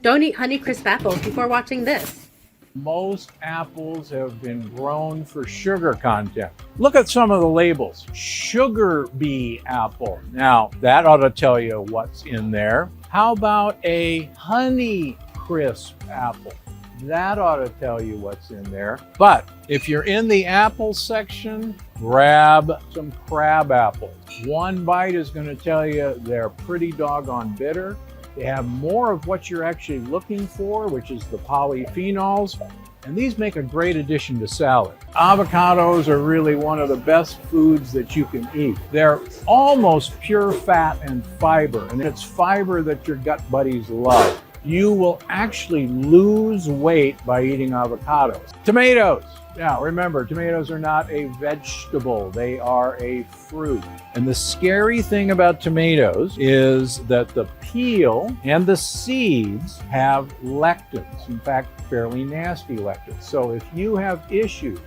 Don't eat Honeycrisp apples before watching this. Most apples have been grown for sugar content. Look at some of the labels. Sugar bee apple. Now, that ought to tell you what's in there. How about a Honeycrisp apple? That ought to tell you what's in there. But if you're in the apple section, grab some crab apples. One bite is going to tell you they're pretty doggone bitter. They have more of what you're actually looking for, which is the polyphenols, and these make a great addition to salad. Avocados are really one of the best foods that you can eat. They're almost pure fat and fiber, and it's fiber that your gut buddies love. You will actually lose weight by eating avocados. Tomatoes. Now, remember, tomatoes are not a vegetable. They are a fruit. And the scary thing about tomatoes is that the peel and the seeds have lectins. In fact, fairly nasty lectins. So if you have issues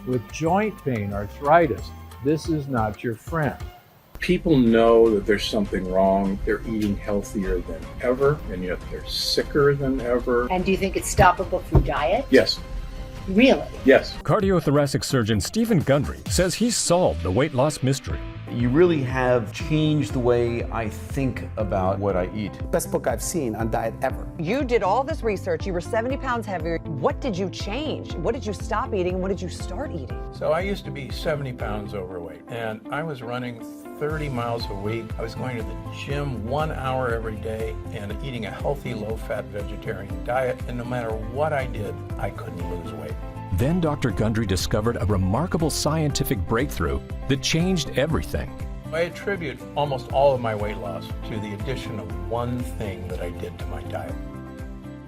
with joint pain, arthritis, this is not your friend. People know that there's something wrong. They're eating healthier than ever, and yet they're sicker than ever. And do you think it's stoppable through diet? Yes. Really? Yes. Cardiothoracic surgeon Stephen Gundry says he's solved the weight loss mystery. You really have changed the way I think about what I eat. Best book I've seen on diet ever. You did all this research. You were 70 pounds heavier. What did you change? What did you stop eating and what did you start eating? So I used to be 70 pounds overweight, and I was running 30 miles a week. I was going to the gym 1 hour every day and eating a healthy, low-fat vegetarian diet. And no matter what I did, I couldn't lose weight. Then Dr. Gundry discovered a remarkable scientific breakthrough that changed everything. I attribute almost all of my weight loss to the addition of one thing that I did to my diet.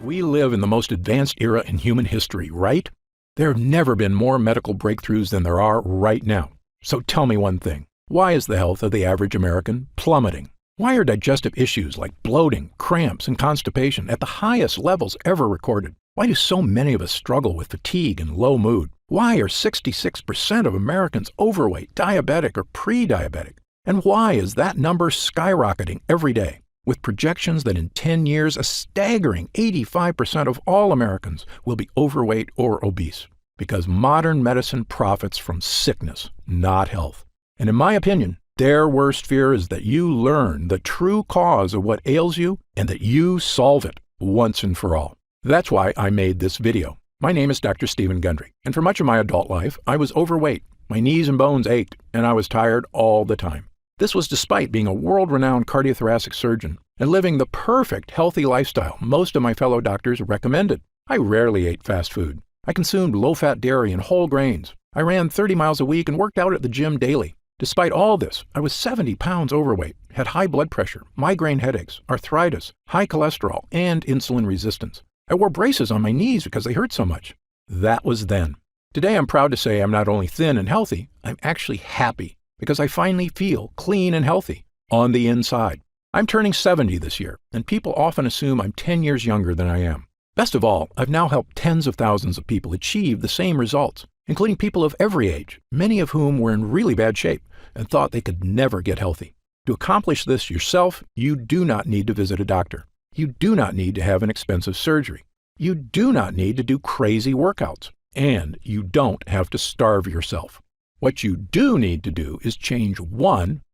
We live in the most advanced era in human history, right? There have never been more medical breakthroughs than there are right now. So tell me one thing. Why is the health of the average American plummeting? Why are digestive issues like bloating, cramps, and constipation at the highest levels ever recorded? Why do so many of us struggle with fatigue and low mood? Why are 66% of Americans overweight, diabetic, or pre-diabetic? And why is that number skyrocketing every day, with projections that in 10 years, a staggering 85% of all Americans will be overweight or obese? Because modern medicine profits from sickness, not health. And in my opinion, their worst fear is that you learn the true cause of what ails you and that you solve it once and for all. That's why I made this video. My name is Dr. Stephen Gundry, and for much of my adult life, I was overweight. My knees and bones ached, and I was tired all the time. This was despite being a world-renowned cardiothoracic surgeon and living the perfect healthy lifestyle most of my fellow doctors recommended. I rarely ate fast food. I consumed low-fat dairy and whole grains. I ran 30 miles a week and worked out at the gym daily. Despite all this, I was 70 pounds overweight, had high blood pressure, migraine headaches, arthritis, high cholesterol, and insulin resistance. I wore braces on my knees because they hurt so much. That was then. Today, I'm proud to say I'm not only thin and healthy, I'm actually happy because I finally feel clean and healthy on the inside. I'm turning 70 this year, and people often assume I'm 10 years younger than I am. Best of all, I've now helped tens of thousands of people achieve the same results, including people of every age, many of whom were in really bad shape and thought they could never get healthy. To accomplish this yourself, you do not need to visit a doctor. You do not need to have an expensive surgery. You do not need to do crazy workouts. And you don't have to starve yourself. What you do need to do is change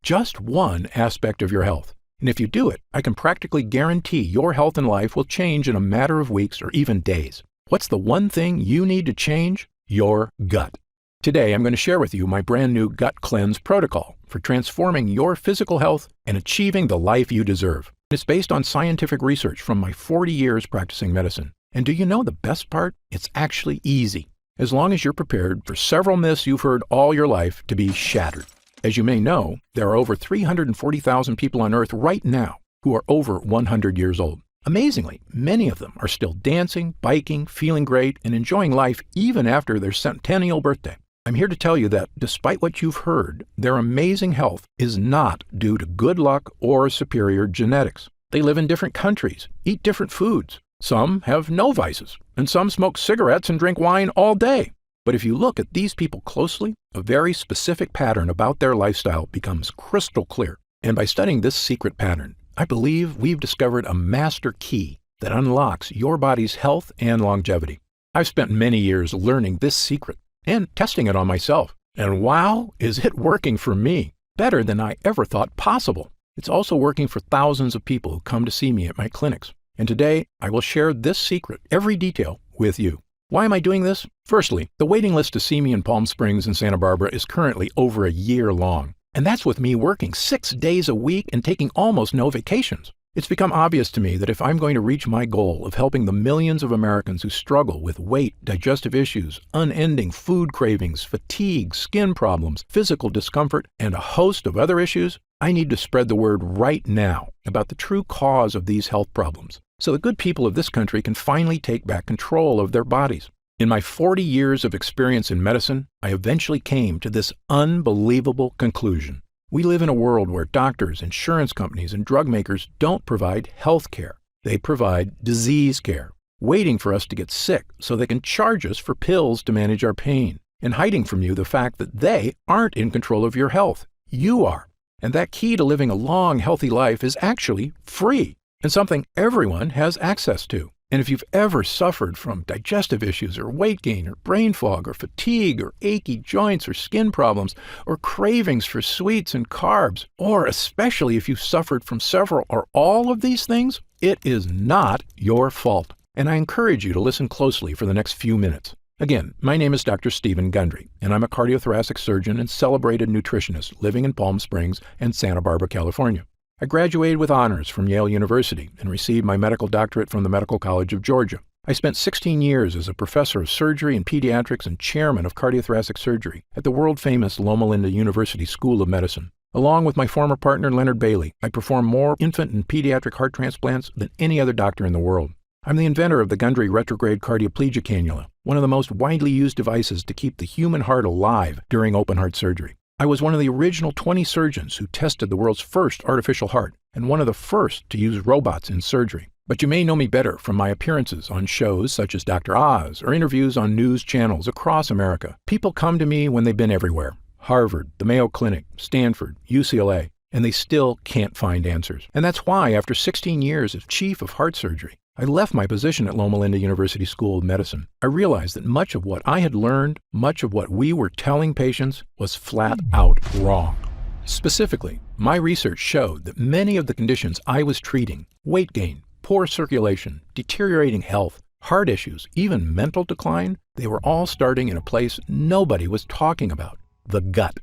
just one aspect of your health. And if you do it, I can practically guarantee your health and life will change in a matter of weeks or even days. What's the one thing you need to change? Your gut. Today, I'm going to share with you my brand new Gut Cleanse protocol for transforming your physical health and achieving the life you deserve. It's based on scientific research from my 40 years practicing medicine. And do you know the best part? It's actually easy, as long as you're prepared for several myths you've heard all your life to be shattered. As you may know, there are over 340,000 people on Earth right now who are over 100 years old. Amazingly, many of them are still dancing, biking, feeling great, and enjoying life even after their centennial birthday. I'm here to tell you that, despite what you've heard, their amazing health is not due to good luck or superior genetics. They live in different countries, eat different foods. Some have no vices, and some smoke cigarettes and drink wine all day. But if you look at these people closely, a very specific pattern about their lifestyle becomes crystal clear. And by studying this secret pattern, I believe we've discovered a master key that unlocks your body's health and longevity. I've spent many years learning this secret and testing it on myself. And wow, is it working for me? Better than I ever thought possible. It's also working for thousands of people who come to see me at my clinics. And today, I will share this secret, every detail, with you. Why am I doing this? Firstly, the waiting list to see me in Palm Springs and Santa Barbara is currently over a year long. And that's with me working 6 days a week and taking almost no vacations. It's become obvious to me that if I'm going to reach my goal of helping the millions of Americans who struggle with weight, digestive issues, unending food cravings, fatigue, skin problems, physical discomfort, and a host of other issues, I need to spread the word right now about the true cause of these health problems, so the good people of this country can finally take back control of their bodies. In my 40 years of experience in medicine, I eventually came to this unbelievable conclusion. We live in a world where doctors, insurance companies, and drug makers don't provide health care. They provide disease care, waiting for us to get sick so they can charge us for pills to manage our pain, and hiding from you the fact that they aren't in control of your health. You are. And that key to living a long, healthy life is actually free and something everyone has access to. And if you've ever suffered from digestive issues or weight gain or brain fog or fatigue or achy joints or skin problems or cravings for sweets and carbs, or especially if you've suffered from several or all of these things, it is not your fault. And I encourage you to listen closely for the next few minutes. Again, my name is Dr. Stephen Gundry, and I'm a cardiothoracic surgeon and celebrated nutritionist living in Palm Springs and Santa Barbara, California. I graduated with honors from Yale University and received my medical doctorate from the Medical College of Georgia. I spent 16 years as a professor of surgery and pediatrics and chairman of cardiothoracic surgery at the world-famous Loma Linda University School of Medicine. Along with my former partner, Leonard Bailey, I performed more infant and pediatric heart transplants than any other doctor in the world. I'm the inventor of the Gundry retrograde cardioplegia cannula, one of the most widely used devices to keep the human heart alive during open heart surgery. I was one of the original 20 surgeons who tested the world's first artificial heart and one of the first to use robots in surgery. But you may know me better from my appearances on shows such as Dr. Oz or interviews on news channels across America. People come to me when they've been everywhere: Harvard, the Mayo Clinic, Stanford, UCLA, and they still can't find answers. And that's why, after 16 years as chief of heart surgery, I left my position at Loma Linda University School of Medicine. I realized that much of what I had learned, much of what we were telling patients, was flat out wrong. Specifically, my research showed that many of the conditions I was treating, weight gain, poor circulation, deteriorating health, heart issues, even mental decline, they were all starting in a place nobody was talking about: the gut.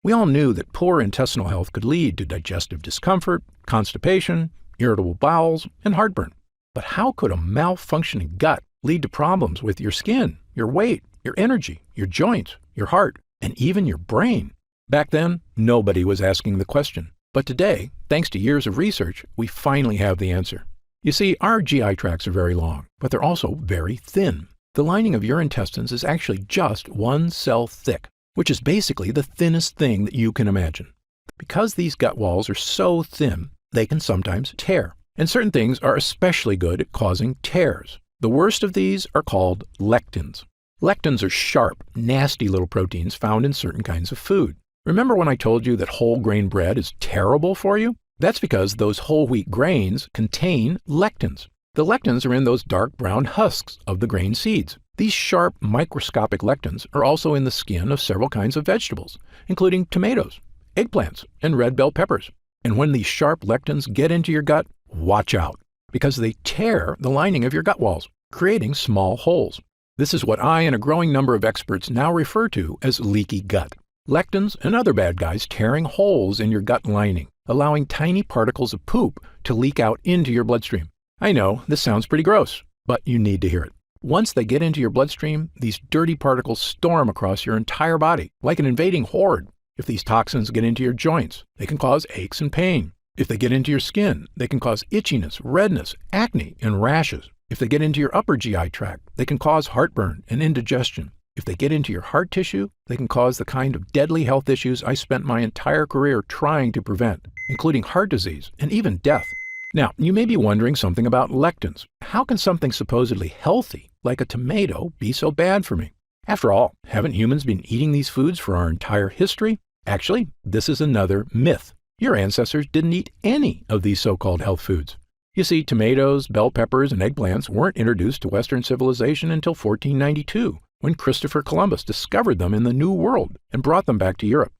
We all knew that poor intestinal health could lead to digestive discomfort, constipation, irritable bowels, and heartburn. But how could a malfunctioning gut lead to problems with your skin, your weight, your energy, your joints, your heart, and even your brain? Back then, nobody was asking the question. But today, thanks to years of research, we finally have the answer. You see, our GI tracts are very long, but they're also very thin. The lining of your intestines is actually just 1 cell thick, which is basically the thinnest thing that you can imagine. Because these gut walls are so thin, they can sometimes tear. And certain things are especially good at causing tears. The worst of these are called lectins. Lectins are sharp, nasty little proteins found in certain kinds of food. Remember when I told you that whole grain bread is terrible for you? That's because those whole wheat grains contain lectins. The lectins are in those dark brown husks of the grain seeds. These sharp, microscopic lectins are also in the skin of several kinds of vegetables, including tomatoes, eggplants, and red bell peppers. And when these sharp lectins get into your gut, watch out, because they tear the lining of your gut walls, creating small holes. This is what I and a growing number of experts now refer to as leaky gut. Lectins and other bad guys tearing holes in your gut lining, allowing tiny particles of poop to leak out into your bloodstream. I know, this sounds pretty gross, but you need to hear it. Once they get into your bloodstream, these dirty particles storm across your entire body like an invading horde. If these toxins get into your joints, they can cause aches and pain. If they get into your skin, they can cause itchiness, redness, acne, and rashes. If they get into your upper GI tract, they can cause heartburn and indigestion. If they get into your heart tissue, they can cause the kind of deadly health issues I spent my entire career trying to prevent, including heart disease and even death. Now, you may be wondering something about lectins. How can something supposedly healthy, like a tomato, be so bad for me? After all, haven't humans been eating these foods for our entire history? Actually, this is another myth. Your ancestors didn't eat any of these so-called health foods. You see, tomatoes, bell peppers, and eggplants weren't introduced to Western civilization until 1492, when Christopher Columbus discovered them in the New World and brought them back to Europe.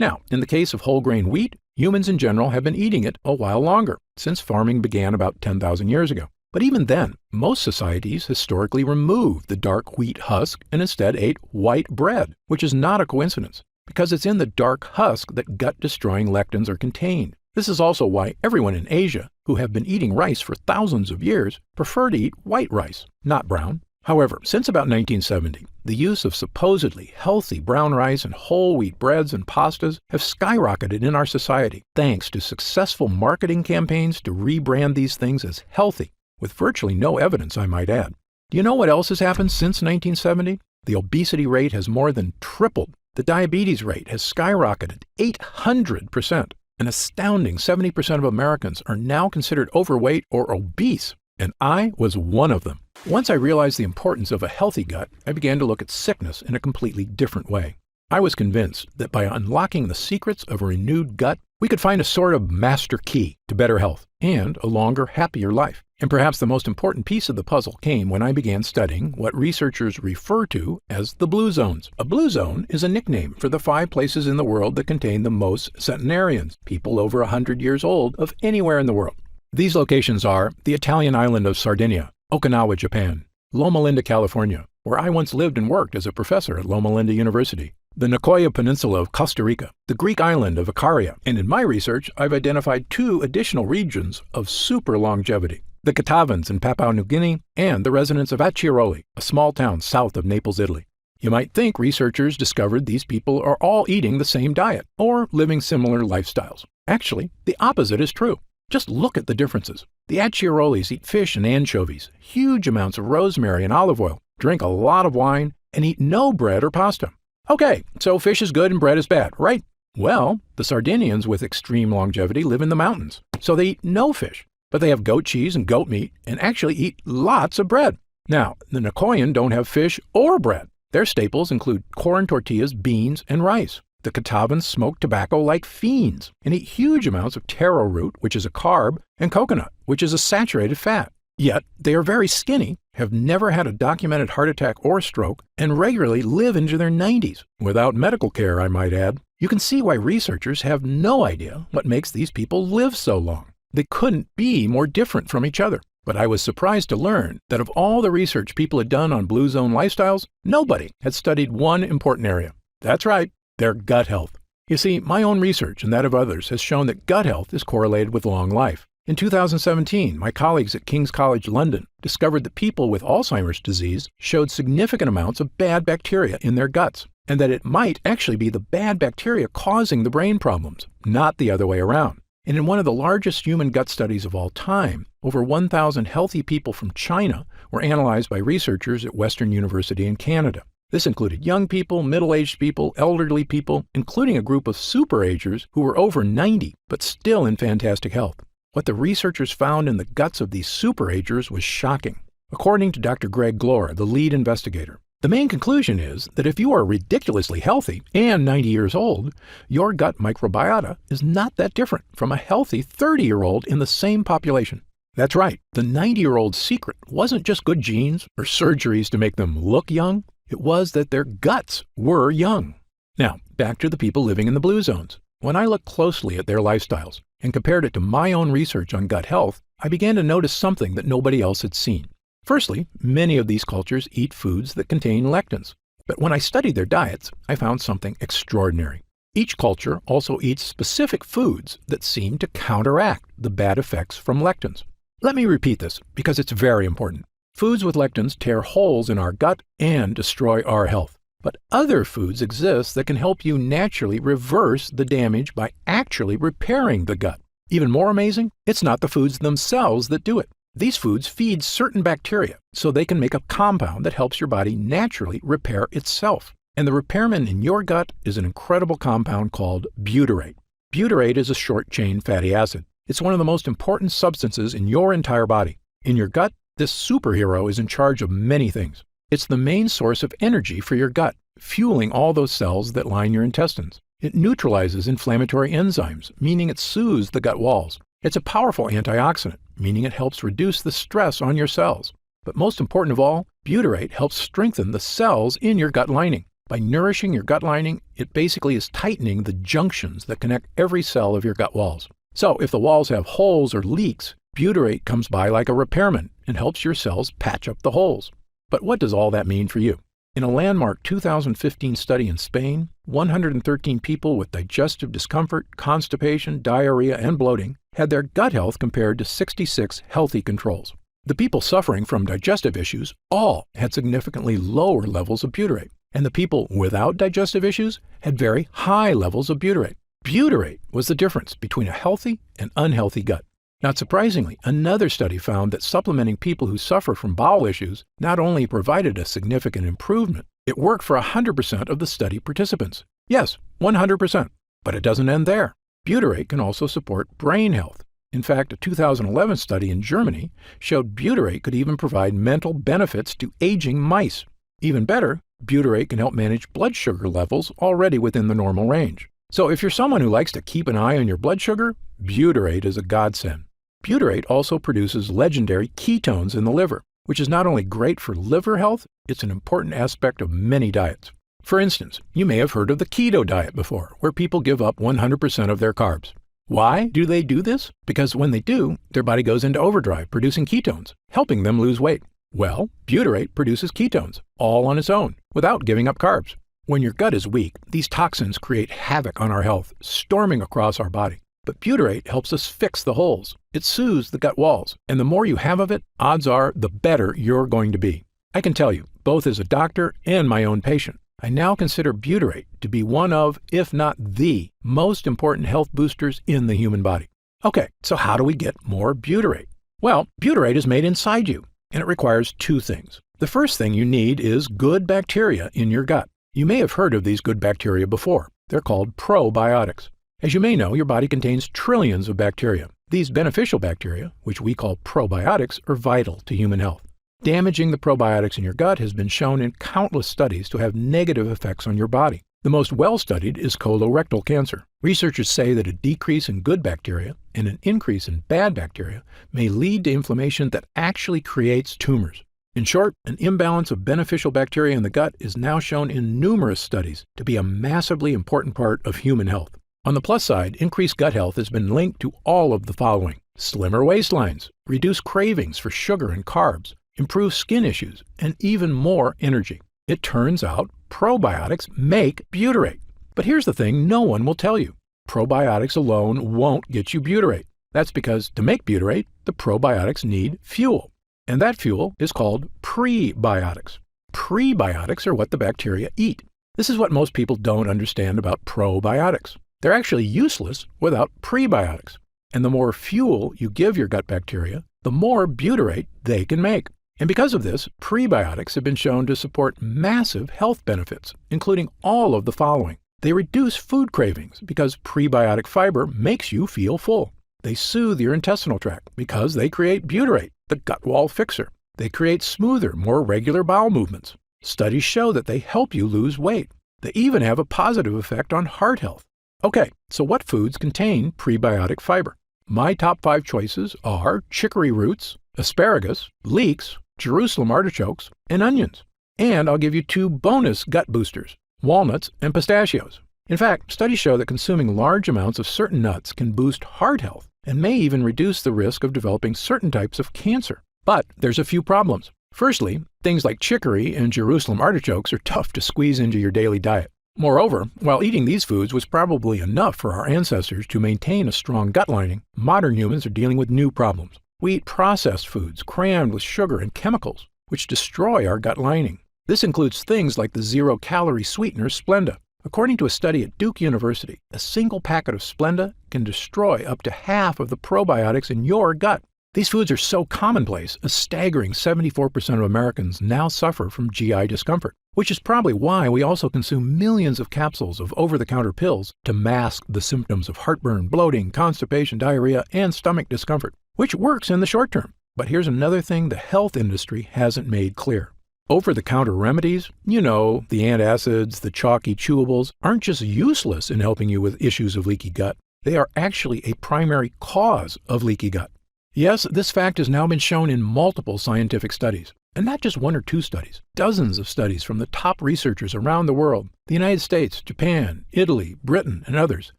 Now, in the case of whole grain wheat, humans in general have been eating it a while longer, since farming began about 10,000 years ago. But even then, most societies historically removed the dark wheat husk and instead ate white bread, which is not a coincidence, because it's in the dark husk that gut-destroying lectins are contained. This is also why everyone in Asia, who have been eating rice for thousands of years, prefer to eat white rice, not brown. However, since about 1970, the use of supposedly healthy brown rice and whole wheat breads and pastas have skyrocketed in our society, thanks to successful marketing campaigns to rebrand these things as healthy, with virtually no evidence, I might add. Do you know what else has happened since 1970? The obesity rate has more than tripled. The diabetes rate has skyrocketed 800%. An astounding 70% of Americans are now considered overweight or obese, and I was one of them. Once I realized the importance of a healthy gut, I began to look at sickness in a completely different way. I was convinced that by unlocking the secrets of a renewed gut, we could find a sort of master key to better health and a longer, happier life. And perhaps the most important piece of the puzzle came when I began studying what researchers refer to as the blue zones. A blue zone is a nickname for the 5 places in the world that contain the most centenarians, people over 100 years old, of anywhere in the world. These locations are the Italian island of Sardinia, Okinawa, Japan, Loma Linda, California, where I once lived and worked as a professor at Loma Linda University, the Nicoya Peninsula of Costa Rica, the Greek island of Icaria, and in my research, I've identified 2 additional regions of super longevity, the Katavans in Papua New Guinea, and the residents of Acciaroli, a small town south of Naples, Italy. You might think researchers discovered these people are all eating the same diet or living similar lifestyles. Actually, the opposite is true. Just look at the differences. The Acciarolis eat fish and anchovies, huge amounts of rosemary and olive oil, drink a lot of wine, and eat no bread or pasta. Okay, so fish is good and bread is bad, right? Well, the Sardinians with extreme longevity live in the mountains, so they eat no fish, but they have goat cheese and goat meat and actually eat lots of bread. Now, the Nicoyan don't have fish or bread. Their staples include corn tortillas, beans, and rice. The Katavans smoke tobacco like fiends and eat huge amounts of taro root, which is a carb, and coconut, which is a saturated fat. Yet, they are very skinny, have never had a documented heart attack or stroke, and regularly live into their 90s, without medical care, I might add. You can see why researchers have no idea what makes these people live so long. They couldn't be more different from each other. But I was surprised to learn that of all the research people had done on blue zone lifestyles, nobody had studied one important area. That's right, their gut health. You see, my own research and that of others has shown that gut health is correlated with long life. In 2017, my colleagues at King's College London discovered that people with Alzheimer's disease showed significant amounts of bad bacteria in their guts, and that it might actually be the bad bacteria causing the brain problems, not the other way around. And in one of the largest human gut studies of all time, over 1,000 healthy people from China were analyzed by researchers at Western University in Canada. This included young people, middle-aged people, elderly people, including a group of super-agers who were over 90 but still in fantastic health. What the researchers found in the guts of these super-agers was shocking. According to Dr. Greg Glore, the lead investigator, the main conclusion is that if you are ridiculously healthy and 90 years old, your gut microbiota is not that different from a healthy 30-year-old in the same population. That's right, the 90-year-old's secret wasn't just good genes or surgeries to make them look young, it was that their guts were young. Now, back to the people living in the blue zones. When I looked closely at their lifestyles and compared it to my own research on gut health, I began to notice something that nobody else had seen. Firstly, many of these cultures eat foods that contain lectins. But when I studied their diets, I found something extraordinary. Each culture also eats specific foods that seem to counteract the bad effects from lectins. Let me repeat this because it's very important. Foods with lectins tear holes in our gut and destroy our health. But other foods exist that can help you naturally reverse the damage by actually repairing the gut. Even more amazing, it's not the foods themselves that do it. These foods feed certain bacteria so they can make a compound that helps your body naturally repair itself. And the repairman in your gut is an incredible compound called butyrate. Butyrate is a short-chain fatty acid. It's one of the most important substances in your entire body. In your gut, this superhero is in charge of many things. It's the main source of energy for your gut, fueling all those cells that line your intestines. It neutralizes inflammatory enzymes, meaning it soothes the gut walls. It's a powerful antioxidant, meaning it helps reduce the stress on your cells. But most important of all, butyrate helps strengthen the cells in your gut lining. By nourishing your gut lining, it basically is tightening the junctions that connect every cell of your gut walls. So if the walls have holes or leaks, butyrate comes by like a repairman and helps your cells patch up the holes. But what does all that mean for you? In a landmark 2015 study in Spain, 113 people with digestive discomfort, constipation, diarrhea, and bloating had their gut health compared to 66 healthy controls. The people suffering from digestive issues all had significantly lower levels of butyrate, and the people without digestive issues had very high levels of butyrate. Butyrate was the difference between a healthy and unhealthy gut. Not surprisingly, another study found that supplementing people who suffer from bowel issues not only provided a significant improvement, it worked for 100% of the study participants. Yes, 100%. But it doesn't end there. Butyrate can also support brain health. In fact, a 2011 study in Germany showed butyrate could even provide mental benefits to aging mice. Even better, butyrate can help manage blood sugar levels already within the normal range. So if you're someone who likes to keep an eye on your blood sugar, butyrate is a godsend. Butyrate also produces legendary ketones in the liver, which is not only great for liver health, it's an important aspect of many diets. For instance, you may have heard of the keto diet before, where people give up 100% of their carbs. Why do they do this? Because when they do, their body goes into overdrive producing ketones, helping them lose weight. Well, butyrate produces ketones, all on its own, without giving up carbs. When your gut is weak, these toxins create havoc on our health, storming across our body. But butyrate helps us fix the holes. It soothes the gut walls, and the more you have of it, odds are the better you're going to be. I can tell you, both as a doctor and my own patient, I now consider butyrate to be one of, if not the, most important health boosters in the human body. Okay, so how do we get more butyrate? Well, butyrate is made inside you, and it requires two things. The first thing you need is good bacteria in your gut. You may have heard of these good bacteria before. They're called probiotics. As you may know, your body contains trillions of bacteria. These beneficial bacteria, which we call probiotics, are vital to human health. Damaging the probiotics in your gut has been shown in countless studies to have negative effects on your body. The most well-studied is colorectal cancer. Researchers say that a decrease in good bacteria and an increase in bad bacteria may lead to inflammation that actually creates tumors. In short, an imbalance of beneficial bacteria in the gut is now shown in numerous studies to be a massively important part of human health. On the plus side, increased gut health has been linked to all of the following: slimmer waistlines, reduced cravings for sugar and carbs, improved skin issues, and even more energy. It turns out probiotics make butyrate. But here's the thing no one will tell you. Probiotics alone won't get you butyrate. That's because to make butyrate, the probiotics need fuel. And that fuel is called prebiotics. Prebiotics are what the bacteria eat. This is what most people don't understand about probiotics. They're actually useless without prebiotics. And the more fuel you give your gut bacteria, the more butyrate they can make. And because of this, prebiotics have been shown to support massive health benefits, including all of the following. They reduce food cravings because prebiotic fiber makes you feel full. They soothe your intestinal tract because they create butyrate, the gut wall fixer. They create smoother, more regular bowel movements. Studies show that they help you lose weight. They even have a positive effect on heart health. Okay, so what foods contain prebiotic fiber? My top 5 choices are chicory roots, asparagus, leeks, Jerusalem artichokes, and onions. And I'll give you 2 bonus gut boosters, walnuts and pistachios. In fact, studies show that consuming large amounts of certain nuts can boost heart health and may even reduce the risk of developing certain types of cancer. But there's a few problems. Firstly, things like chicory and Jerusalem artichokes are tough to squeeze into your daily diet. Moreover, while eating these foods was probably enough for our ancestors to maintain a strong gut lining, modern humans are dealing with new problems. We eat processed foods crammed with sugar and chemicals, which destroy our gut lining. This includes things like the zero-calorie sweetener Splenda. According to a study at Duke University, a single packet of Splenda can destroy up to half of the probiotics in your gut. These foods are so commonplace, a staggering 74% of Americans now suffer from GI discomfort, which is probably why we also consume millions of capsules of over-the-counter pills to mask the symptoms of heartburn, bloating, constipation, diarrhea, and stomach discomfort, which works in the short term. But here's another thing the health industry hasn't made clear. Over-the-counter remedies, the antacids, the chalky chewables, aren't just useless in helping you with issues of leaky gut. They are actually a primary cause of leaky gut. Yes, this fact has now been shown in multiple scientific studies, and not just one or two studies. Dozens of studies from the top researchers around the world, the United States, Japan, Italy, Britain, and others,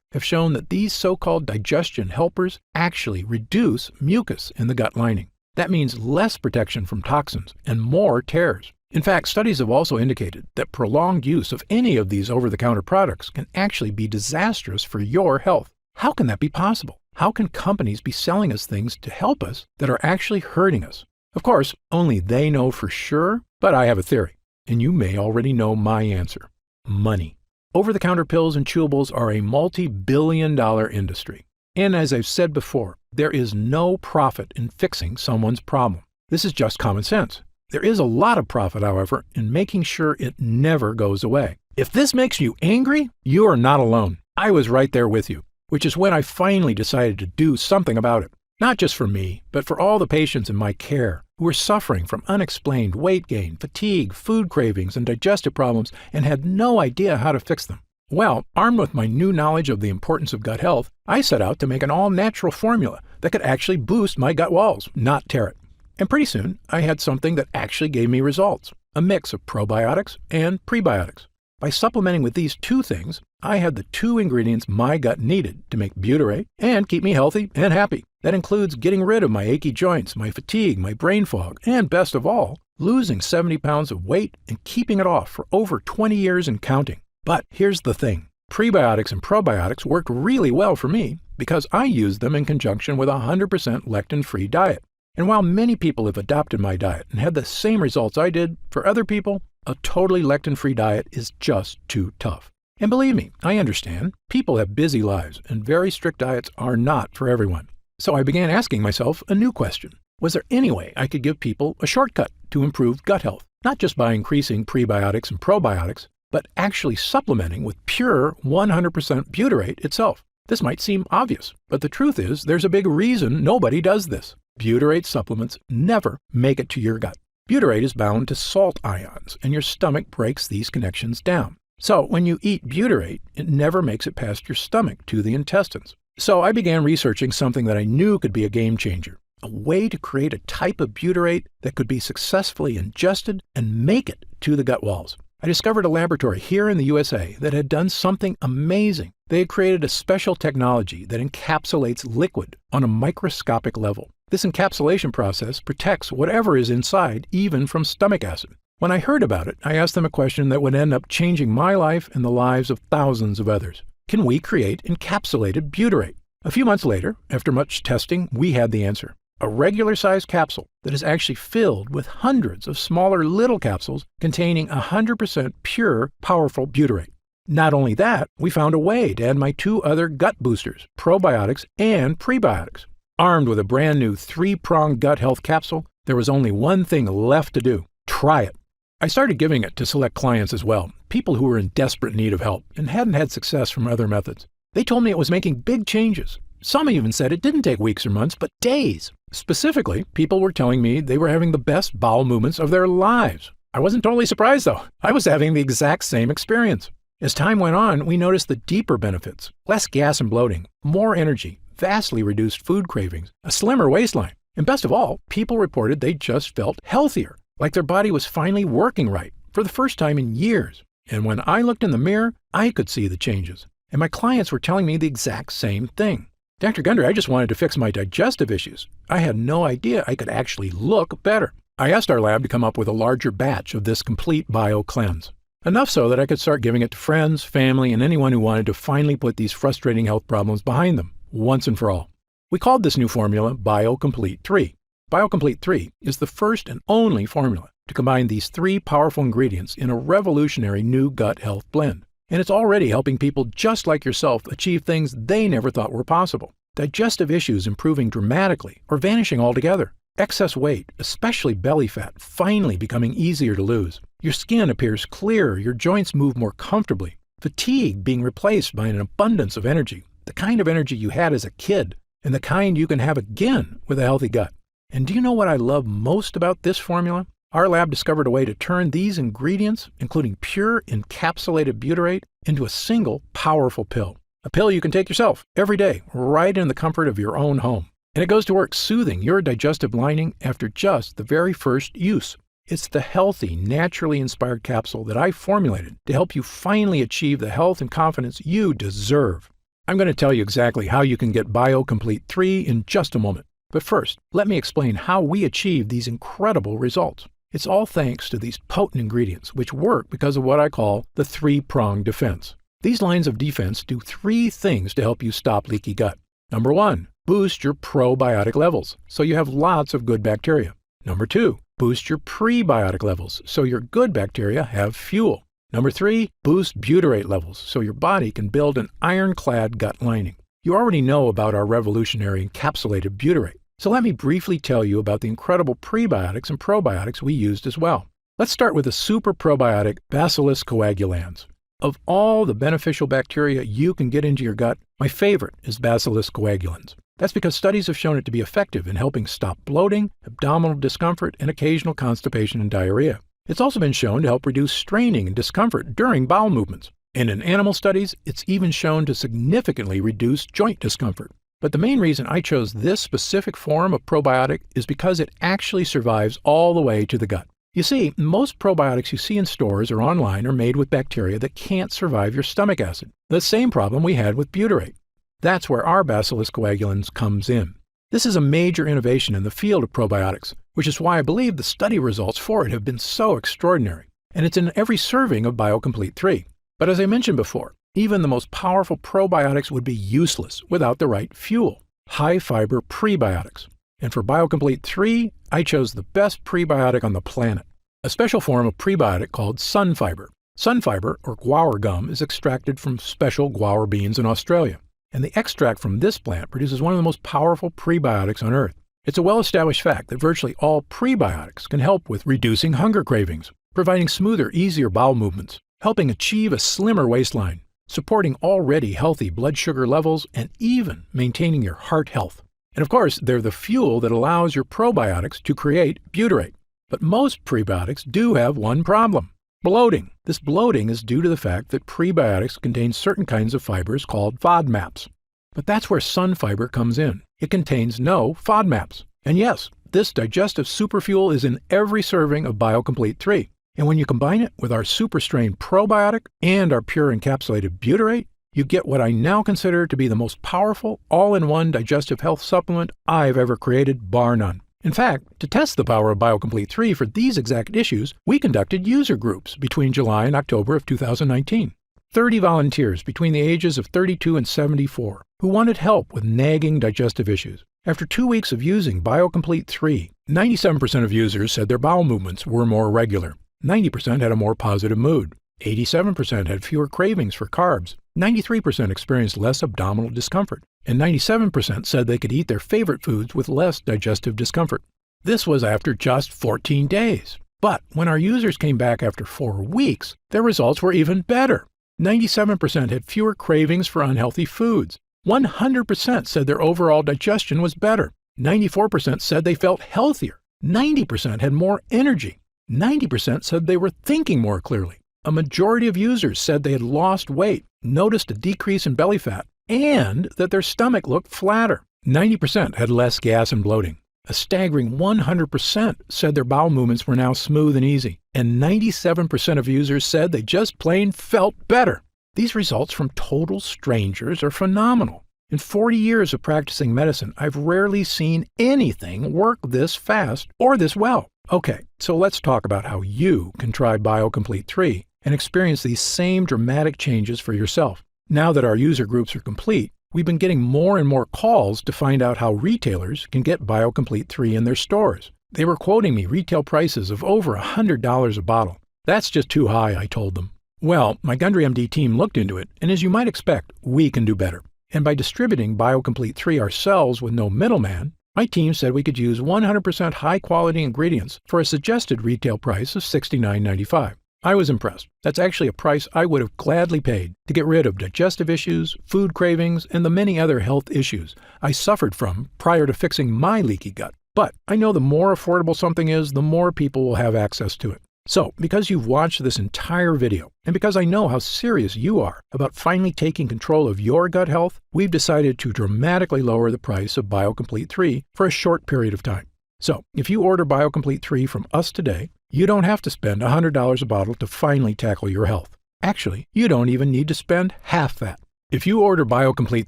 have shown that these so-called digestion helpers actually reduce mucus in the gut lining. That means less protection from toxins and more tears. In fact, studies have also indicated that prolonged use of any of these over-the-counter products can actually be disastrous for your health. How can that be possible? How can companies be selling us things to help us that are actually hurting us? Of course, only they know for sure, but I have a theory, and you may already know my answer. Money. Over-the-counter pills and chewables are a multi-billion-dollar industry. And as I've said before, there is no profit in fixing someone's problem. This is just common sense. There is a lot of profit, however, in making sure it never goes away. If this makes you angry, you are not alone. I was right there with you, which is when I finally decided to do something about it. Not just for me, but for all the patients in my care who were suffering from unexplained weight gain, fatigue, food cravings, and digestive problems and had no idea how to fix them. Well, armed with my new knowledge of the importance of gut health, I set out to make an all-natural formula that could actually boost my gut walls, not tear it. And pretty soon, I had something that actually gave me results, a mix of probiotics and prebiotics. By supplementing with these two things, I had the two ingredients my gut needed to make butyrate and keep me healthy and happy. That includes getting rid of my achy joints, my fatigue, my brain fog, and best of all, losing 70 pounds of weight and keeping it off for over 20 years and counting. But here's the thing. Prebiotics and probiotics worked really well for me because I used them in conjunction with a 100% lectin-free diet. And while many people have adopted my diet and had the same results I did, for other people, a totally lectin-free diet is just too tough. And believe me, I understand. People have busy lives, and very strict diets are not for everyone. So I began asking myself a new question. Was there any way I could give people a shortcut to improved gut health? Not just by increasing prebiotics and probiotics, but actually supplementing with pure 100% butyrate itself. This might seem obvious, but the truth is there's a big reason nobody does this. Butyrate supplements never make it to your gut. Butyrate is bound to salt ions, and your stomach breaks these connections down. So when you eat butyrate, it never makes it past your stomach to the intestines. So I began researching something that I knew could be a game changer, a way to create a type of butyrate that could be successfully ingested and make it to the gut walls. I discovered a laboratory here in the USA that had done something amazing. They had created a special technology that encapsulates liquid on a microscopic level. This encapsulation process protects whatever is inside, even from stomach acid. When I heard about it, I asked them a question that would end up changing my life and the lives of thousands of others. Can we create encapsulated butyrate? A few months later, after much testing, we had the answer. A regular-sized capsule that is actually filled with hundreds of smaller little capsules containing 100% pure, powerful butyrate. Not only that, we found a way to add my two other gut boosters, probiotics and prebiotics. Armed with a brand new 3-pronged gut health capsule, there was only one thing left to do. Try it. I started giving it to select clients as well, people who were in desperate need of help and hadn't had success from other methods. They told me it was making big changes. Some even said it didn't take weeks or months, but days. Specifically, people were telling me they were having the best bowel movements of their lives. I wasn't totally surprised, though. I was having the exact same experience. As time went on, we noticed the deeper benefits: less gas and bloating, more energy, vastly reduced food cravings, a slimmer waistline, and best of all, people reported they just felt healthier, like their body was finally working right for the first time in years. And when I looked in the mirror, I could see the changes. And my clients were telling me the exact same thing. Dr. Gundry, I just wanted to fix my digestive issues. I had no idea I could actually look better. I asked our lab to come up with a larger batch of this complete bio cleanse. Enough so that I could start giving it to friends, family, and anyone who wanted to finally put these frustrating health problems behind them, once and for all. We called this new formula BioComplete 3. BioComplete 3 is the first and only formula to combine these 3 powerful ingredients in a revolutionary new gut health blend. And it's already helping people just like yourself achieve things they never thought were possible. Digestive issues improving dramatically or vanishing altogether. Excess weight, especially belly fat, finally becoming easier to lose. Your skin appears clearer, your joints move more comfortably. Fatigue being replaced by an abundance of energy, the kind of energy you had as a kid, and the kind you can have again with a healthy gut. And do you know what I love most about this formula? Our lab discovered a way to turn these ingredients, including pure encapsulated butyrate, into a single powerful pill. a pill you can take yourself every day, right in the comfort of your own home. And it goes to work soothing your digestive lining after just the very first use. It's the healthy, naturally inspired capsule that I formulated to help you finally achieve the health and confidence you deserve. I'm going to tell you exactly how you can get BioComplete 3 in just a moment. But first, let me explain how we achieve these incredible results. It's all thanks to these potent ingredients, which work because of what I call the three-pronged defense. These lines of defense do three things to help you stop leaky gut. Number 1, boost your probiotic levels, so you have lots of good bacteria. Number 2, boost your prebiotic levels, so your good bacteria have fuel. Number 3, boost butyrate levels, so your body can build an ironclad gut lining. You already know about our revolutionary encapsulated butyrate, so let me briefly tell you about the incredible prebiotics and probiotics we used as well. Let's start with the super probiotic Bacillus coagulans. Of all the beneficial bacteria you can get into your gut, my favorite is Bacillus coagulans. That's because studies have shown it to be effective in helping stop bloating, abdominal discomfort, and occasional constipation and diarrhea. It's also been shown to help reduce straining and discomfort during bowel movements. And in animal studies, it's even shown to significantly reduce joint discomfort. But the main reason I chose this specific form of probiotic is because it actually survives all the way to the gut. You see, most probiotics you see in stores or online are made with bacteria that can't survive your stomach acid, the same problem we had with butyrate. That's where our Bacillus coagulans comes in. This is a major innovation in the field of probiotics, which is why I believe the study results for it have been so extraordinary. And it's in every serving of BioComplete 3. But as I mentioned before, even the most powerful probiotics would be useless without the right fuel, high-fiber prebiotics. And for BioComplete 3, I chose the best prebiotic on the planet, a special form of prebiotic called sunfiber. Sunfiber, or guar gum, is extracted from special guar beans in Australia. And the extract from this plant produces one of the most powerful prebiotics on Earth. It's a well-established fact that virtually all prebiotics can help with reducing hunger cravings, providing smoother, easier bowel movements, helping achieve a slimmer waistline, supporting already healthy blood sugar levels, and even maintaining your heart health. And of course, they're the fuel that allows your probiotics to create butyrate. But most prebiotics do have one problem: bloating. This bloating is due to the fact that prebiotics contain certain kinds of fibers called FODMAPs. But that's where sunfiber comes in. It contains no FODMAPs. And yes, this digestive superfuel is in every serving of BioComplete 3. And when you combine it with our super strain probiotic and our pure encapsulated butyrate, you get what I now consider to be the most powerful all-in-one digestive health supplement I've ever created, bar none. In fact, to test the power of BioComplete 3 for these exact issues, we conducted user groups between July and October of 2019. 30 volunteers between the ages of 32 and 74 who wanted help with nagging digestive issues. After 2 weeks of using BioComplete 3, 97% of users said their bowel movements were more regular. 90% had a more positive mood. 87% had fewer cravings for carbs. 93% experienced less abdominal discomfort. And 97% said they could eat their favorite foods with less digestive discomfort. This was after just 14 days. But when our users came back after 4 weeks, their results were even better. 97% had fewer cravings for unhealthy foods. 100% said their overall digestion was better. 94% said they felt healthier. 90% had more energy. 90% said they were thinking more clearly. A majority of users said they had lost weight, noticed a decrease in belly fat, and that their stomach looked flatter. 90% had less gas and bloating. A staggering 100% said their bowel movements were now smooth and easy. And 97% of users said they just plain felt better. These results from total strangers are phenomenal. In 40 years of practicing medicine, I've rarely seen anything work this fast or this well. Okay, so let's talk about how you can try BioComplete 3 and experience these same dramatic changes for yourself. Now that our user groups are complete, we've been getting more and more calls to find out how retailers can get BioComplete 3 in their stores. They were quoting me retail prices of over $100 a bottle. That's just too high, I told them. Well, my Gundry MD team looked into it, and as you might expect, we can do better. And by distributing BioComplete 3 ourselves with no middleman, my team said we could use 100% high-quality ingredients for a suggested retail price of $69.95. I was impressed. That's actually a price I would have gladly paid to get rid of digestive issues, food cravings, and the many other health issues I suffered from prior to fixing my leaky gut. But I know the more affordable something is, the more people will have access to it. So, because you've watched this entire video, and because I know how serious you are about finally taking control of your gut health, we've decided to dramatically lower the price of BioComplete 3 for a short period of time. So, if you order BioComplete 3 from us today, you don't have to spend $100 a bottle to finally tackle your health. Actually, you don't even need to spend half that. If you order BioComplete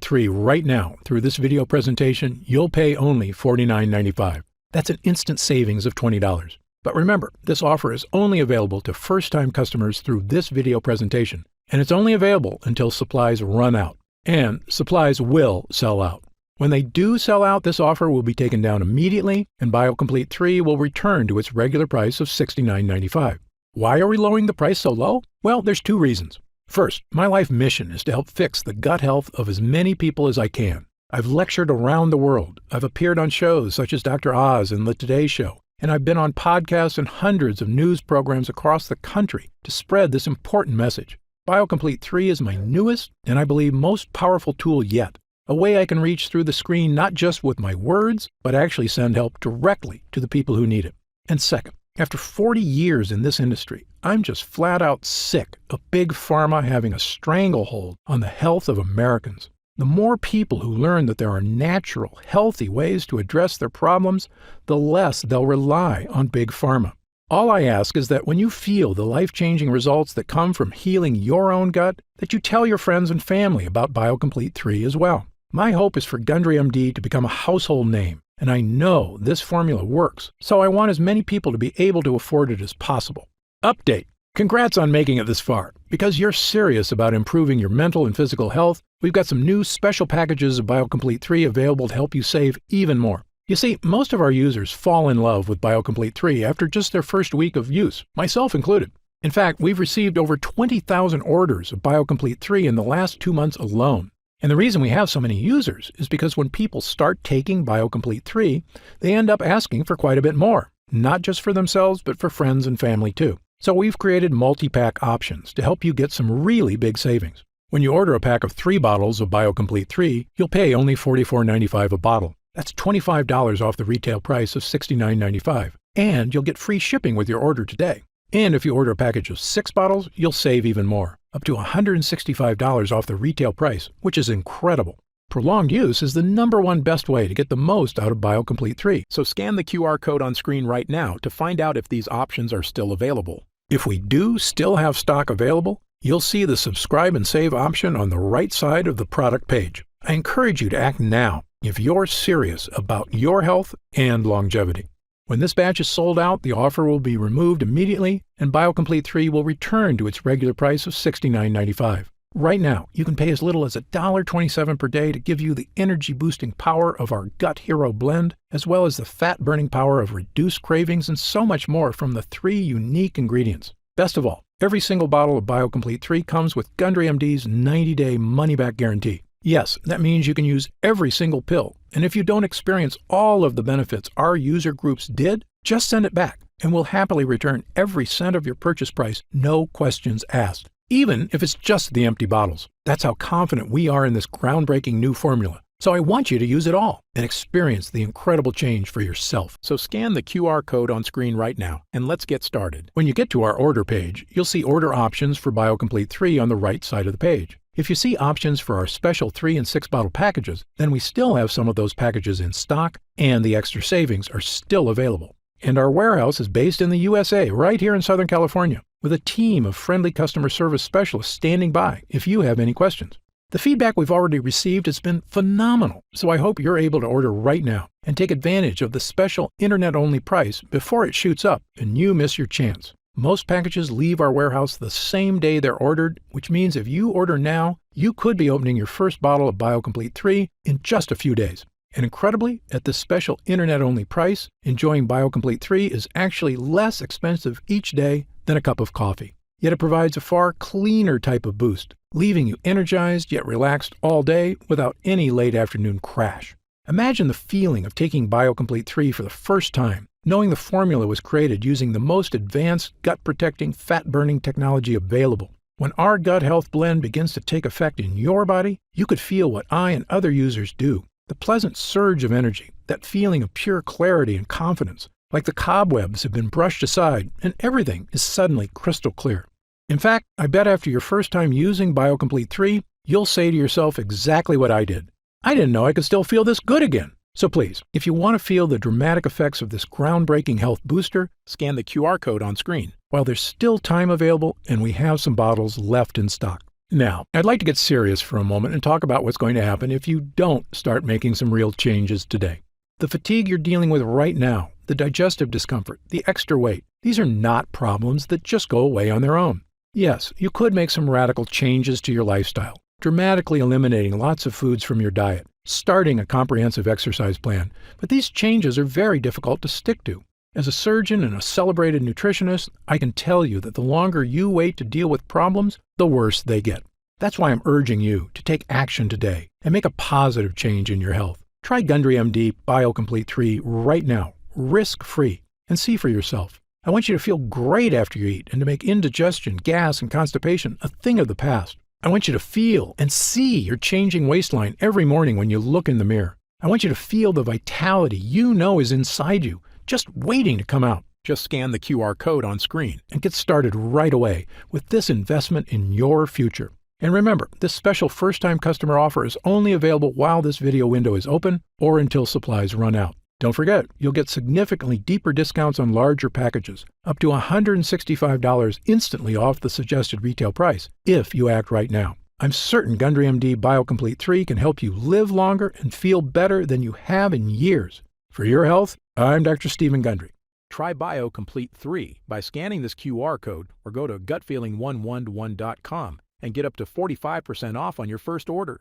3 right now through this video presentation, you'll pay only $49.95. That's an instant savings of $20. But remember, this offer is only available to first-time customers through this video presentation, and it's only available until supplies run out. And supplies will sell out. When they do sell out, this offer will be taken down immediately, and BioComplete 3 will return to its regular price of $69.95. Why are we lowering the price so low? Well, there's two reasons. First, my life mission is to help fix the gut health of as many people as I can. I've lectured around the world. I've appeared on shows such as Dr. Oz and The Today Show. And I've been on podcasts and hundreds of news programs across the country to spread this important message. BioComplete 3 is my newest and I believe most powerful tool yet, a way I can reach through the screen not just with my words, but actually send help directly to the people who need it. And second, after 40 years in this industry, I'm just flat out sick of Big Pharma having a stranglehold on the health of Americans. The more people who learn that there are natural, healthy ways to address their problems, the less they'll rely on Big Pharma. All I ask is that when you feel the life-changing results that come from healing your own gut, that you tell your friends and family about BioComplete 3 as well. My hope is for Gundry MD to become a household name, and I know this formula works, so I want as many people to be able to afford it as possible. Update. Congrats on making it this far. Because you're serious about improving your mental and physical health, we've got some new special packages of BioComplete 3 available to help you save even more. You see, most of our users fall in love with BioComplete 3 after just their first week of use, myself included. In fact, we've received over 20,000 orders of BioComplete 3 in the last 2 months alone. And the reason we have so many users is because when people start taking BioComplete 3, they end up asking for quite a bit more, not just for themselves, but for friends and family too. So we've created multi-pack options to help you get some really big savings. When you order a pack of 3 bottles of BioComplete 3, you'll pay only $44.95 a bottle. That's $25 off the retail price of $69.95. And you'll get free shipping with your order today. And if you order a package of 6 bottles, you'll save even more, up to $165 off the retail price, which is incredible. Prolonged use is the #1 best way to get the most out of BioComplete 3. So scan the QR code on screen right now to find out if these options are still available. If we do still have stock available, you'll see the subscribe and save option on the right side of the product page. I encourage you to act now if you're serious about your health and longevity. When this batch is sold out, the offer will be removed immediately and BioComplete 3 will return to its regular price of $69.95. Right now, you can pay as little as $1.27 per day to give you the energy-boosting power of our Gut Hero blend, as well as the fat-burning power of reduced cravings and so much more from the 3 unique ingredients. Best of all, every single bottle of BioComplete 3 comes with Gundry MD's 90-day money-back guarantee. Yes, that means you can use every single pill, and if you don't experience all of the benefits our user groups did, just send it back, and we'll happily return every cent of your purchase price, no questions asked. Even if it's just the empty bottles. That's how confident we are in this groundbreaking new formula. So I want you to use it all and experience the incredible change for yourself. So scan the QR code on screen right now and let's get started. When you get to our order page, you'll see order options for BioComplete 3 on the right side of the page. If you see options for our special 3 and 6 bottle packages, then we still have some of those packages in stock and the extra savings are still available. And our warehouse is based in the USA, right here in Southern California, with a team of friendly customer service specialists standing by if you have any questions. The feedback we've already received has been phenomenal, so I hope you're able to order right now and take advantage of the special internet-only price before it shoots up and you miss your chance. Most packages leave our warehouse the same day they're ordered, which means if you order now, you could be opening your first bottle of BioComplete 3 in just a few days. And incredibly, at this special internet-only price, enjoying BioComplete 3 is actually less expensive each day than a cup of coffee. Yet it provides a far cleaner type of boost, leaving you energized yet relaxed all day without any late afternoon crash. Imagine the feeling of taking BioComplete 3 for the first time, knowing the formula was created using the most advanced gut-protecting, fat-burning technology available. When our gut health blend begins to take effect in your body, you could feel what I and other users do. The pleasant surge of energy, that feeling of pure clarity and confidence, Like the cobwebs have been brushed aside and everything is suddenly crystal clear. In fact, I bet after your first time using BioComplete 3, you'll say to yourself exactly what I did. I didn't know I could still feel this good again. So please, if you want to feel the dramatic effects of this groundbreaking health booster, scan the QR code on screen while there's still time available and we have some bottles left in stock. Now, I'd like to get serious for a moment and talk about what's going to happen if you don't start making some real changes today. The fatigue you're dealing with right now, the digestive discomfort, the extra weight, these are not problems that just go away on their own. Yes, you could make some radical changes to your lifestyle, dramatically eliminating lots of foods from your diet, starting a comprehensive exercise plan, but these changes are very difficult to stick to. As a surgeon and a celebrated nutritionist, I can tell you that the longer you wait to deal with problems, the worse they get. That's why I'm urging you to take action today and make a positive change in your health. Try Gundry MD BioComplete 3 right now, risk-free, and see for yourself. I want you to feel great after you eat and to make indigestion, gas, and constipation a thing of the past. I want you to feel and see your changing waistline every morning when you look in the mirror. I want you to feel the vitality you know is inside you, just waiting to come out. Just scan the QR code on screen and get started right away with this investment in your future. And remember, this special first-time customer offer is only available while this video window is open or until supplies run out. Don't forget, you'll get significantly deeper discounts on larger packages, up to $165 instantly off the suggested retail price, if you act right now. I'm certain Gundry MD BioComplete 3 can help you live longer and feel better than you have in years. For your health, I'm Dr. Stephen Gundry. Try BioComplete 3 by scanning this QR code or go to gutfeeling111.com and get up to 45% off on your first order.